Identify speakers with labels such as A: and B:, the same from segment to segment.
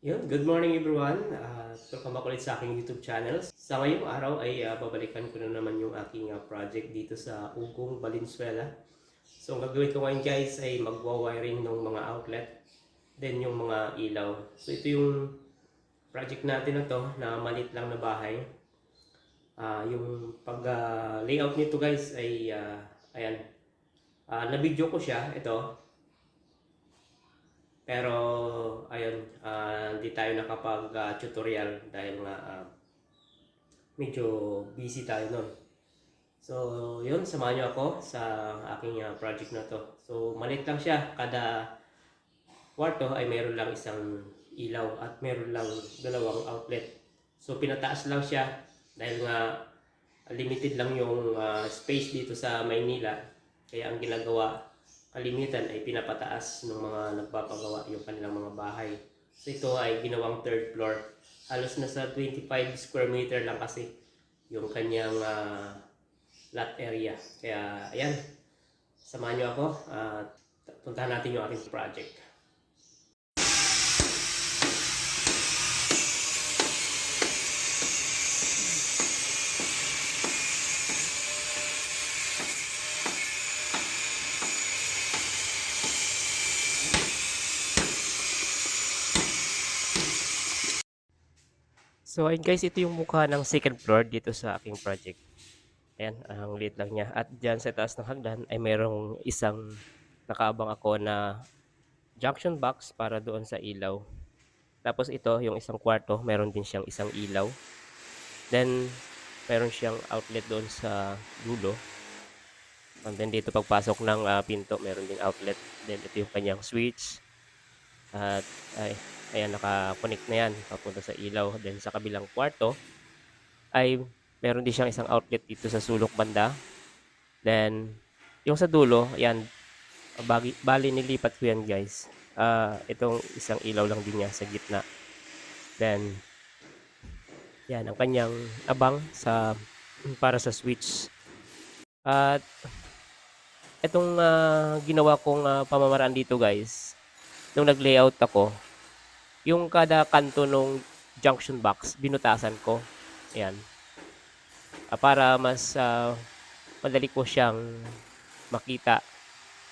A: Good morning everyone. Welcome back ulit sa aking YouTube channel. Sa ngayong araw ay babalikan ko na naman yung aking project dito sa Ugong, Valenzuela. So ang gagawin ko ngayon guys ay magwa-wiring ng mga outlet, then yung mga ilaw. So ito yung project natin na to na maliit lang na bahay. Yung pag layout nito guys ay ayan. Na-video ko siya ito. Pero ayun, hindi tayo nakapag-tutorial dahil nga medyo busy tayo nun. So, yun, samahan nyo ako sa aking project na to. So, maliit lang siya. Kada kwarto ay meron lang isang ilaw at meron lang dalawang outlet. So, pinataas lang siya dahil nga limited lang yung space dito sa Maynila. Kaya ang ginagawa, kalimitan ay pinapataas ng mga nagpapagawa yung kanilang mga bahay. So, ito ay ginawang third floor. Halos nasa 25 square meter lang kasi yung kanyang lot area. Kaya, ayan, samahan nyo ako at puntahan natin yung aking project. So, ayun guys, ito yung mukha ng second floor dito sa aking project. Ayan, ang liit lang niya. At dyan sa taas ng hagdan ay merong isang nakaabang ako na junction box para doon sa ilaw. Tapos ito, yung isang kwarto, meron din siyang isang ilaw. Then, meron siyang outlet doon sa dulo. And then dito pagpasok ng pinto, meron ding outlet. Then ito yung kanyang switch. At ayan, naka-connect na yan papunta sa ilaw. Then sa kabilang kwarto ay meron din siyang isang outlet dito sa sulok banda. Then yung sa dulo, ayan, bali nilipat ko yan guys. Itong isang ilaw lang din niya sa gitna. Then yan ang kanyang abang sa para sa switch. At itong ginawa kong pamamaraan dito guys, nung nag-layout ako, yung kada kanto nung junction box binutasan ko. Ayan. Para mas madali ko siyang makita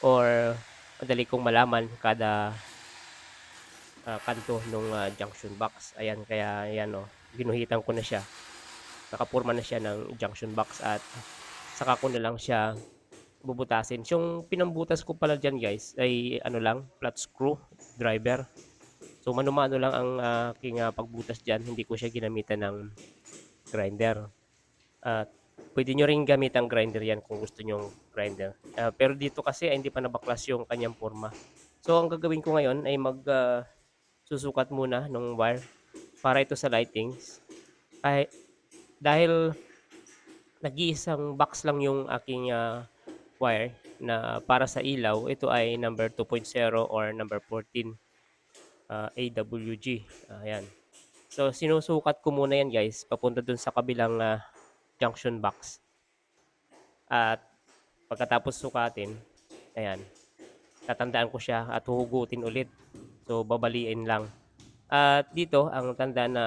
A: or madali kong malaman kada kanto nung junction box. Ayan, kaya ayan ginuhitan ko na siya. Nakapurma na siya ng junction box at saka ko na lang siya bubutasin. Yung pinambutas ko pala dyan guys ay ano lang, flat screw driver. So mano-mano lang ang aking pagbutas dyan. Hindi ko siya ginamitan ng grinder. At pwede nyo rin gamit ang grinder yan kung gusto nyo grinder. Pero dito kasi ay hindi pa nabaklas yung kanyang forma. So ang gagawin ko ngayon ay susukat muna ng wire para ito sa lightings. Ay, dahil nag-iisang box lang yung aking wire na para sa ilaw, ito ay number 2.0 or number 14 AWG. Ayan. So sinusukat ko muna yan guys papunta dun sa kabilang junction box. At pagkatapos sukatin, ayan, tatandaan ko siya at huhugutin ulit. So babaliin lang. At dito ang tanda na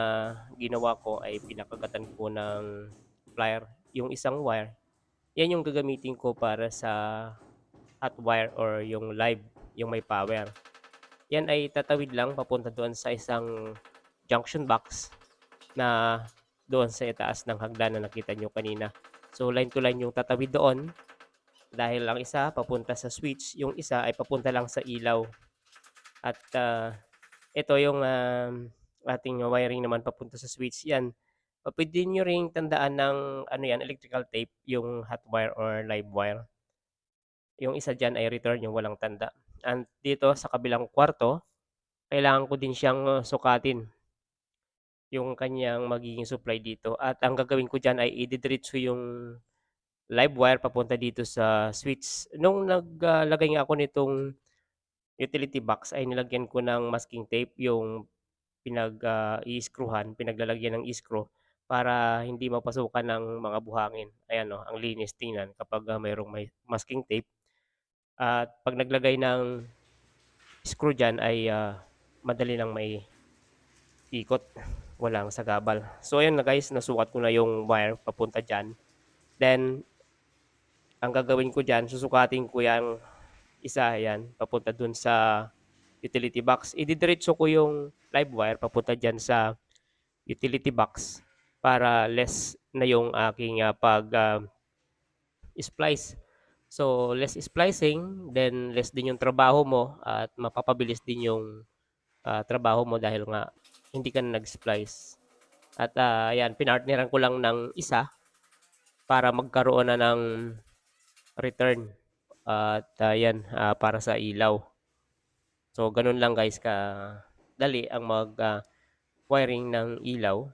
A: ginawa ko ay pinakagatan ko ng plier yung isang wire. Yan yung gagamitin ko para sa hot wire or yung live, yung may power. Yan ay tatawid lang papunta doon sa isang junction box na doon sa itaas ng hagdan na nakita nyo kanina. So line to line yung tatawid doon dahil ang isa papunta sa switch, yung isa ay papunta lang sa ilaw. At ito yung ating wiring naman papunta sa switch. Yan, pwede nyo ring tandaan ng ano yan, electrical tape, yung hot wire or live wire. Yung isa dyan ay return, yung walang tanda. And dito sa kabilang kwarto, kailangan ko din siyang sukatin yung kanyang magiging supply dito. At ang gagawin ko dyan ay ididiretso yung live wire papunta dito sa switch. Nung naglagay nga ako nitong utility box ay nilagyan ko ng masking tape yung i-screwhan, pinaglalagyan ng screw para hindi mapasukan ng mga buhangin. Ayan ang linis tingnan kapag mayroong may masking tape. At pag naglagay ng screw dyan ay madali lang may ikot, walang sagabal. So ayan na guys, nasukat ko na yung wire papunta diyan. Then ang gagawin ko diyan, susukatin ko yang isa, yan, papunta dun sa utility box. Ididiretso ko yung live wire papunta diyan sa utility box para less na yung aking splice. So less splicing, then less din yung trabaho mo at mapapabilis din yung trabaho mo dahil nga hindi ka na nag-splice. At ayan, pinartneran ko lang ng isa para magkaroon na ng return. At ayan, para sa ilaw. So ganun lang guys ka dali ang mag wiring ng ilaw.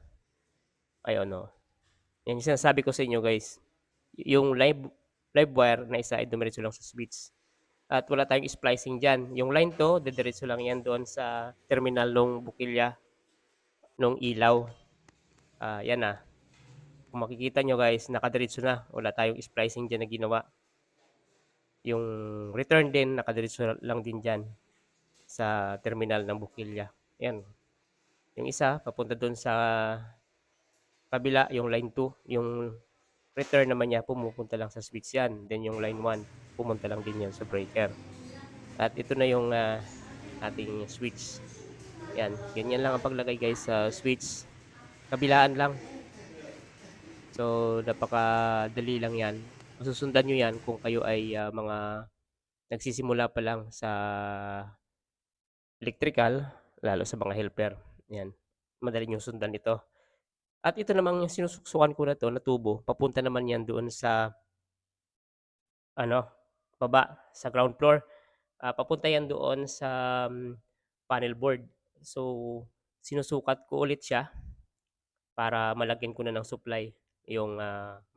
A: Ay ano. Yan yung sinasabi ko sa inyo guys. Yung live wire na isa ay dumiretso lang sa switch. At wala tayong splicing dyan. Yung line to, didiretso lang yan doon sa terminal ng bukilya ng ilaw. Yan na. Kung makikita nyo guys, nakadiretso na. Wala tayong splicing dyan na ginawa. Yung return din, nakadiretso lang din dyan sa terminal ng bukilya. Yan. Yung isa, papunta doon sa kabila, yung line 2. Yung return naman niya, pumupunta lang sa switch yan. Then yung line 1, pumunta lang din yan sa breaker. At ito na yung ating switch. Yan. Ganyan lang ang paglagay guys sa switch. Kabilaan lang. So, napakadali lang yan. Masusundan nyo yan kung kayo ay mga nagsisimula pa lang sa electrical, lalo sa mga helper. Yan. Madali nyo sundan ito. At ito namang yung sinusuksukan ko na to na tubo, papunta naman yan doon sa baba, sa ground floor. Papunta yan doon sa panel board. So, sinusukat ko ulit siya para malagyan ko na ng supply yung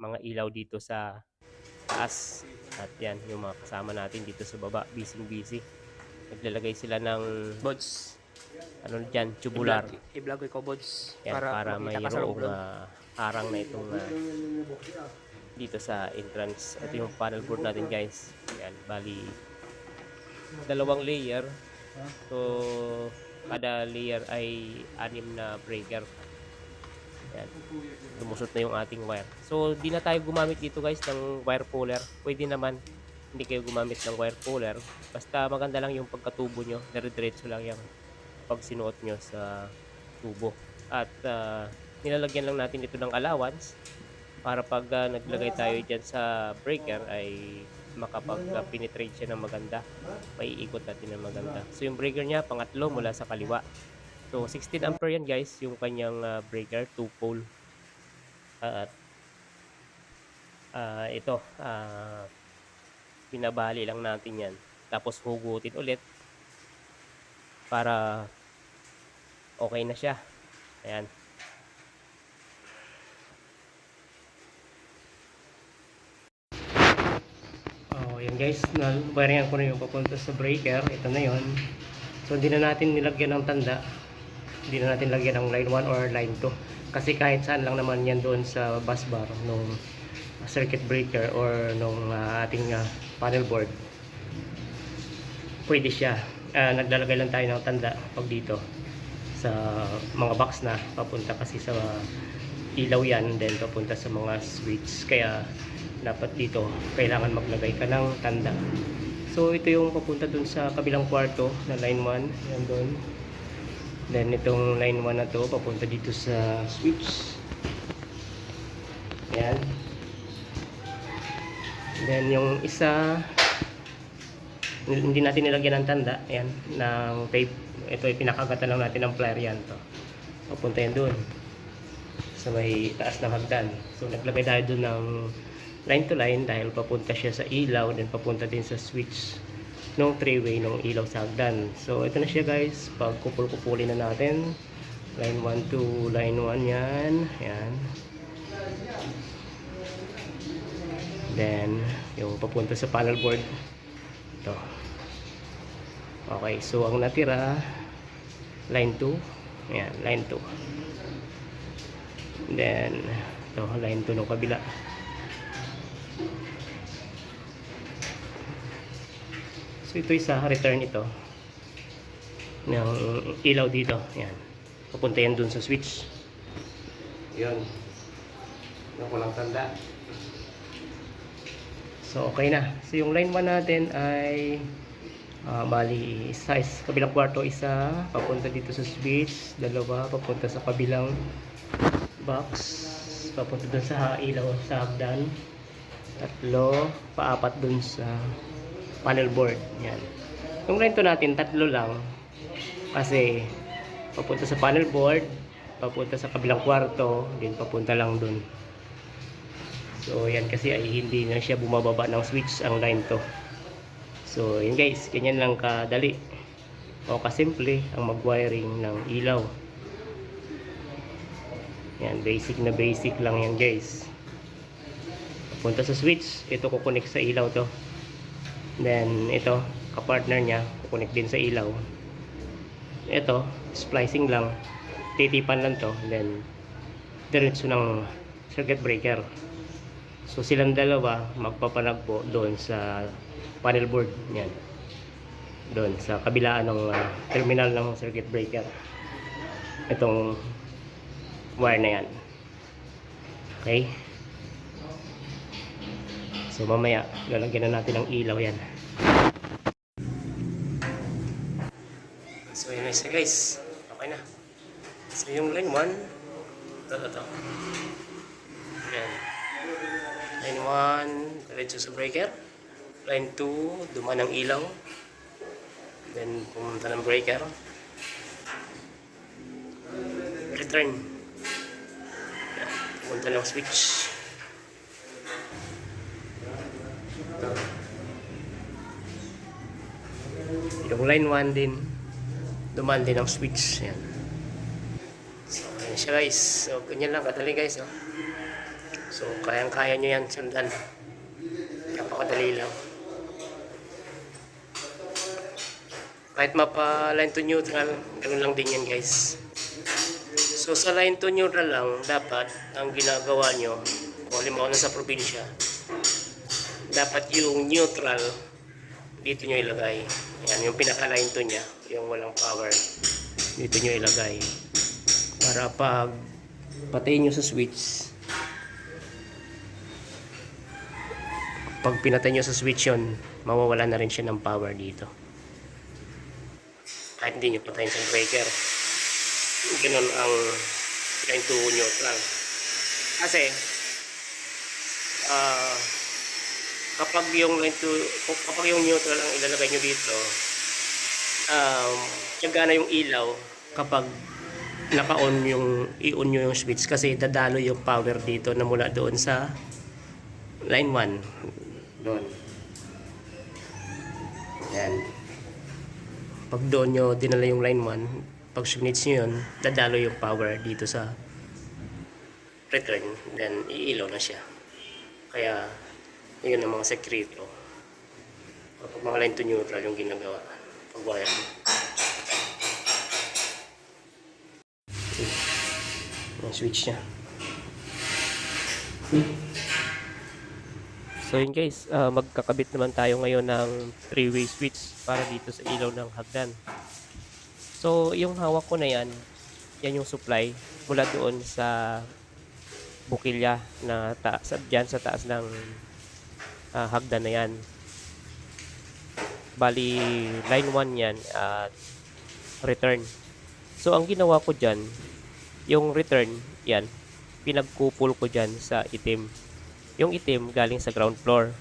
A: mga ilaw dito sa taas. At yan, yung mga kasama natin dito sa baba, busy. Naglalagay sila ng
B: Bods.
A: ano dyan, tubular.
B: I-vlog ko bods.
A: Yan, para mayroong harang na itong dito sa entrance. Ito yung panel board natin guys. Yan, bali 2 layer. So, kada layer ay 6 na breaker. Yan. Lumusot na yung ating wire. So, di na tayo gumamit dito guys ng wire puller. Pwede naman hindi kayo gumamit ng wire puller. Basta maganda lang yung pagkatubo nyo. Dire-diretso lang yung pag sinuot nyo sa tubo. At nilalagyan lang natin ito ng allowance para pag naglagay tayo dyan sa breaker ay makapag-penetrate siya ng maganda. Maiikot natin ng maganda. So yung breaker niya, pangatlo mula sa kaliwa. So 16 ampere yan guys, yung kanyang breaker, 2 pole. At ito, pinabali lang natin yan. Tapos hugutin ulit para okay na siya. Ayan. Yan guys, na-wiringan ko na yung papunta sa breaker. Ito na yon. So hindi na natin nilagyan ng tanda. Hindi na natin lagyan ng line 1 or line 2. Kasi kahit saan lang naman yan doon sa bus bar nung circuit breaker or nung ating panel board. Pwede siya. Naglalagay lang tayo ng tanda pag dito sa mga box na papunta kasi sa ilaw yan, then papunta sa mga switch. Kaya dapat dito kailangan maglagay ka ng tanda. So ito yung papunta dun sa kabilang kwarto na line 1, yan doon. Then itong line 1 na to papunta dito sa switch. Yan. Then yung isa hindi natin nilagyan ng tanda, yan, ng tape. Ito ay pinakagatan lang natin ng plier yan to. Papunta yan doon sa may taas ng hagdan. So naglagay tayo doon ng line to line dahil papunta siya sa ilaw, then papunta din sa switch ng 3-way ng ilaw sa hagdan. So ito na siya guys, pag kupul-kupulin na natin line 1 to line 1 yan, yan. Then yung papunta sa panel board ito. Okay, so ang natira line 2, yan, line 2. Then ito, line 2 ng kabila. So ito isa return ito ng ilaw dito, yan. papunta yan dun sa switch. Yun. Yung walang tanda. So, okay na. So, yung line 1 natin ay bali, size, kabilang kwarto isa, papunta dito sa switch, dalawa, papunta sa kabilang box, papunta dun sa ilaw sa hagdan, tatlo, paapat dun sa panel board. Yan. Yung line 2 natin, tatlo lang, kasi papunta sa panel board, papunta sa kabilang kwarto, din papunta lang dun. So, yan kasi ay hindi na siya bumababa ng switch ang line to. So, yun guys, ganyan lang kadali o kasimple ang mag-wiring ng ilaw. Yan, basic na basic lang yan guys. Punta sa switch, ito kukunik sa ilaw to. Then, ito, kapartner niya, kukunik din sa ilaw. Ito, splicing lang. Titipan lang to. Then, diretso ng circuit breaker. So silang dalawa magpapanagpo doon sa panel board niyan. Doon sa kabilaan ng terminal ng circuit breaker. Itong wire na yan. Okay? So mamaya lalagyan na natin ng ilaw yan. So yun na siya guys. Okay na. So yung line 1 ito. Yan. Line 1, diretso sa breaker. Line 2, dumaan ng ilaw. Then, pumunta ng breaker. Return. Yan, pumunta ng switch. Yung line 1 din, dumaan din ang switch. Yan. So, ayan siya guys. So, ganyan lang kadali guys. Oh. So, kayang-kaya nyo yan sundan. Napakadali lang. Kahit mapa line to neutral, ganoon lang din yan guys. So, sa line to neutral lang, dapat ang ginagawa nyo, kung halimbawa na sa probinsya, dapat yung neutral, dito nyo ilagay. Yan, yung pinaka-line to nya, yung walang power, dito nyo ilagay. Para pag patayin nyo sa switch, pag pinatay nyo sa switch yun, mawawala na rin siya ng power dito. Kahit hindi nyo patayin sa breaker. Ganun ang line to neutral. Kasi, kapag yung neutral ang ilalagay nyo dito, tiyagana yung ilaw kapag naka-on i-on nyo yung switch kasi dadalo yung power dito na mula doon sa line 1. Doon. Yan. Pag doon nyo dinala yung line 1, pag switch nyo yun, dadalo yung power dito sa return. Then, iilaw na siya. Kaya, yun ang mga sekreto. Pag mga line to neutral yung ginagawa. Pag wire. Yung switch niya. So yun guys, magkakabit naman tayo ngayon ng 3-way switch para dito sa ilaw ng hagdan. So yung hawak ko na yan yung supply mula doon sa bukilya na dyan sa taas ng hagdan na yan. Bali line 1 yan at return. So ang ginawa ko dyan, yung return yan, pinagkupul ko dyan sa itim. Yung itim galing sa ground floor.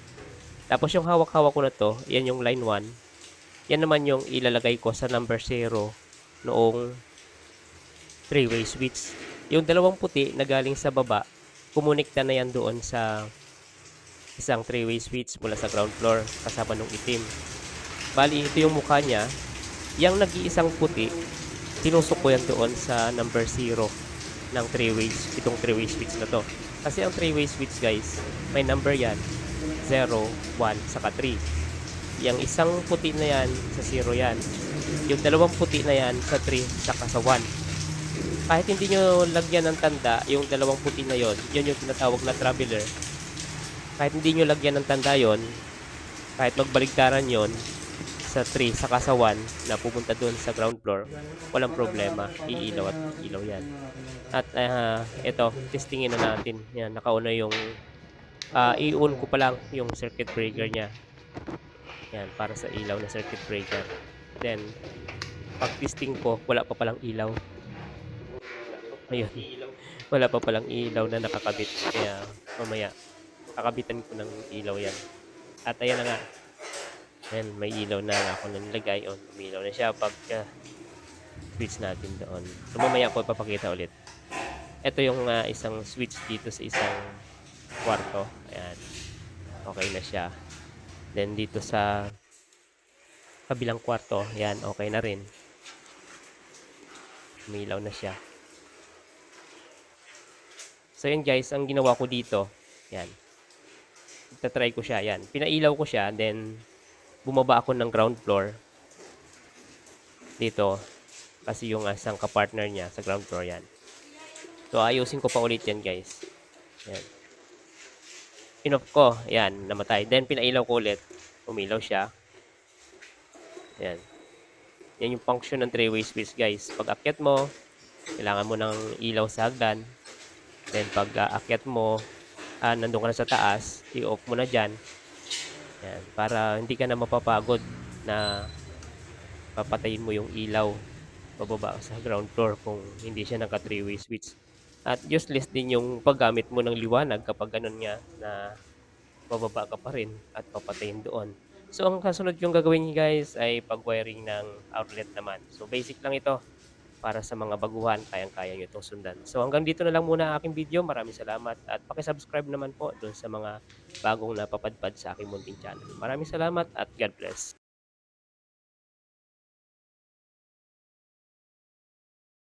A: Tapos yung hawak-hawak ko na to, yan yung line 1. Yan naman yung ilalagay ko sa number 0 noong 3-way switch. Yung dalawang puti na galing sa baba, kumonekta na yan doon sa isang 3-way switch mula sa ground floor kasama nung itim. Bali, ito yung mukha niya. Yang nag-iisang puti, tinusok ko yan doon sa number 0 ng 3-way, itong 3-way switch na to. Kasi ang 3-way switch guys, may number yan, 0, 1, saka 3. Yung isang puti na yan, sa 0 yan. Yung dalawang puti na yan, sa 3, saka sa 1. Kahit hindi nyo lagyan ng tanda, yung dalawang puti na yon, yun yung tinatawag na traveler. Kahit hindi nyo lagyan ng tanda yon, kahit magbaligtaran yon, sa 3 saka sa 1 na pupunta doon sa ground floor, walang problema, iilaw at iilaw yan. At ito, testingin na natin. Yan, nakauna yung i-on ko pa lang yung circuit breaker niya. Yan, para sa ilaw na circuit breaker. Then, pag testing ko, wala pa palang ilaw. Ayun, wala pa palang ilaw na nakakabit. Kaya mamaya, kakabitan ko ng ilaw yan. At ayan na nga. Ayan, may ilaw na ako na nilagay. On, umilaw na siya pag switch natin doon. So, mamaya ko papakita ulit. Ito yung isang switch dito sa isang kwarto. Ayan. Okay na siya. Then, dito sa kabilang kwarto. Ayan, okay na rin. Umilaw na siya. So, yun guys, ang ginawa ko dito. Ayan. Itatry ko siya. Ayan. Pinailaw ko siya. Then, bumaba ako ng ground floor dito kasi yung isang kapartner niya sa ground floor yan. So ayusin ko pa ulit yan guys. Yan. Inoff ko. Yan. Namatay. Then pinailaw ko ulit. Umilaw siya. Yan. Yan yung function ng 3-way switch guys. Pag akyat mo, kailangan mo ng ilaw sa hagdan. Then pag akyat mo, nandun ka na sa taas, i-off mo na dyan. Yan, para hindi ka na mapapagod na papatayin mo yung ilaw pababa sa ground floor kung hindi siya naka 3-way switch. At useless din yung paggamit mo ng liwanag kapag ganun nga na bababa ka pa rin at papatayin doon. So ang kasunod yung gagawin niyo guys ay pag-wiring ng outlet naman. So basic lang ito para sa mga baguhan, kayang-kaya nyo itong sundan. So hanggang dito na lang muna ang aking video. Maraming salamat at paki-subscribe naman po doon sa mga bagong napapadpad sa aking munting channel. Maraming salamat at God bless.